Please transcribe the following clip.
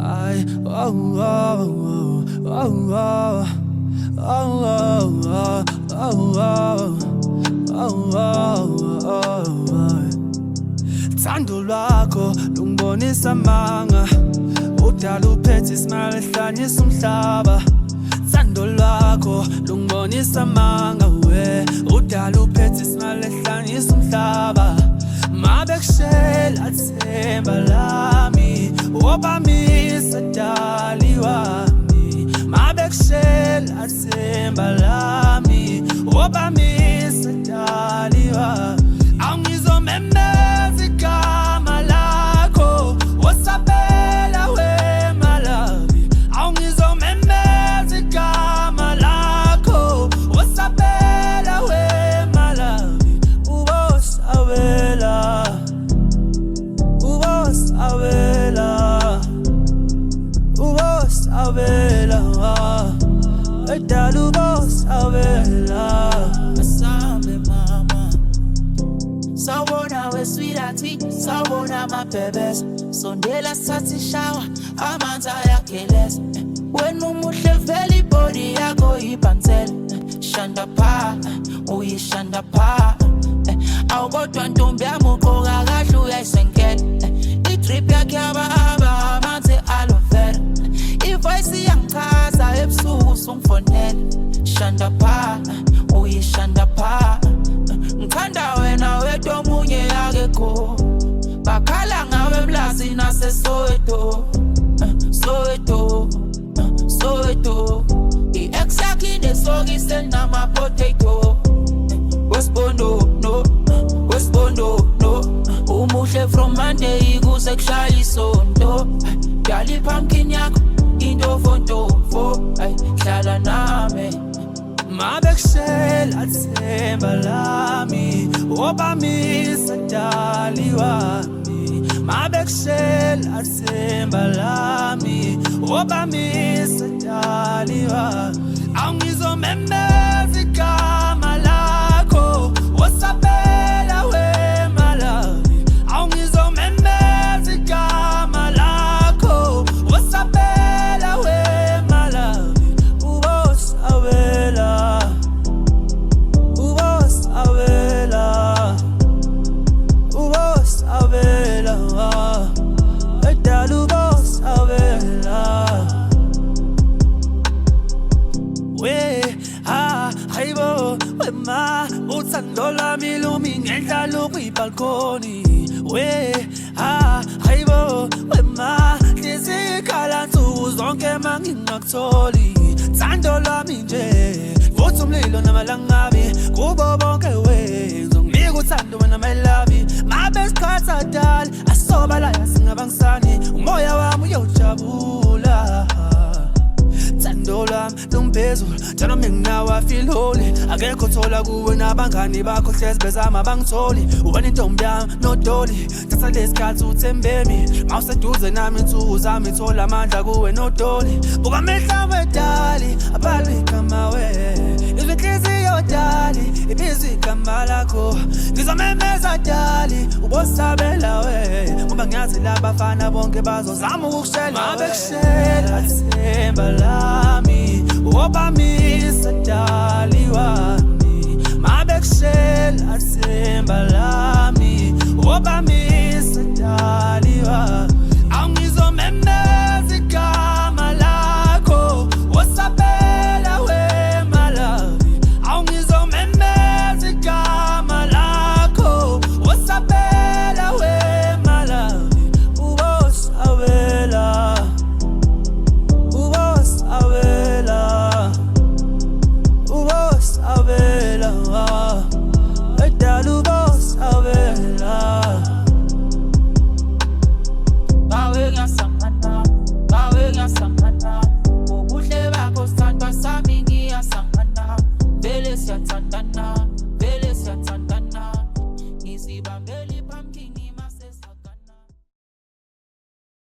I oh oh oh oh oh oh oh Thando lwakho lungibonisa amanga udala uphethe isimali ehlanyisa umhlaba Thando lwakho lungibonisa amanga we udala uphethe isimali ehlanyisa umhlaba Mabekushela themba lami obamisa dali wami Mabekushela themba lami obamisa dali wami Awungizomemeza igama lakho osabela wemalabi Awungizomemeza igama lakho osabela wemalabi Ubosabela Edala ubosabela Asame mama Sawona we sweetheart Sawona mabebes Sondela sathi shower Amanzi ayageleza Wena umuhle vele ibody yakho ibhansela Shanda pha uyishanda pha Awukodwa ntombi yami ugqoka kahle uyayisenkela Idrip yakhe yabahamba amanzi aloe vera Ivoice yangichaza ebusuku sungifonela Shanda pha uyishanda pha Ngithanda wena wedwa omunye yakekho Bakhala ngawe mlazi naseSoweto Soweto I-ex yakhe inesokisi nama-potato Wesbondo no Umuhle from Monday kuze kushaya isonto Dala i-pumpkin yakho intofo hlala nami Mabekushela themba lami obamisa dali wami Mabekushela themba lami obamisa dali wami Awungizomemeza igama lakho osabela wemalabi Awungizomemeza igama lakho osabela wemalabi Ubosabela Edala ubosabela We hayibo wema uthando lwami lumi ngendlala kwibalkoni We hayibo wema ngizikhala nsuku zonke mangingakutholi Thando lwami nje vuthi umlilo namalangabi kubo bonke we ngizonginika uthando wena my love Mabesikhatha dali asobala singabangisani umoya wami uyojabula Thando lwami lumphezulu njalo mina I feel holy Akekho thola kuwe nabangani bakho hlezi bezama bangitholi Ubani intombi yami nodoli Thatha lesikhathi uthembemi Mawuseduze nami insuku zami thola amandla kuwe nodoli Buka amehla wedali abhalwe igama we Izwe inhliziyo dali ibiza igama lakho Ngizomemeza dali ubosabela we Ngoba ngiyazi labafana bonke bazozama ukukushela Mabekushela themba lami obamisa dali wami Mabekushela themba lami obamisa dali wami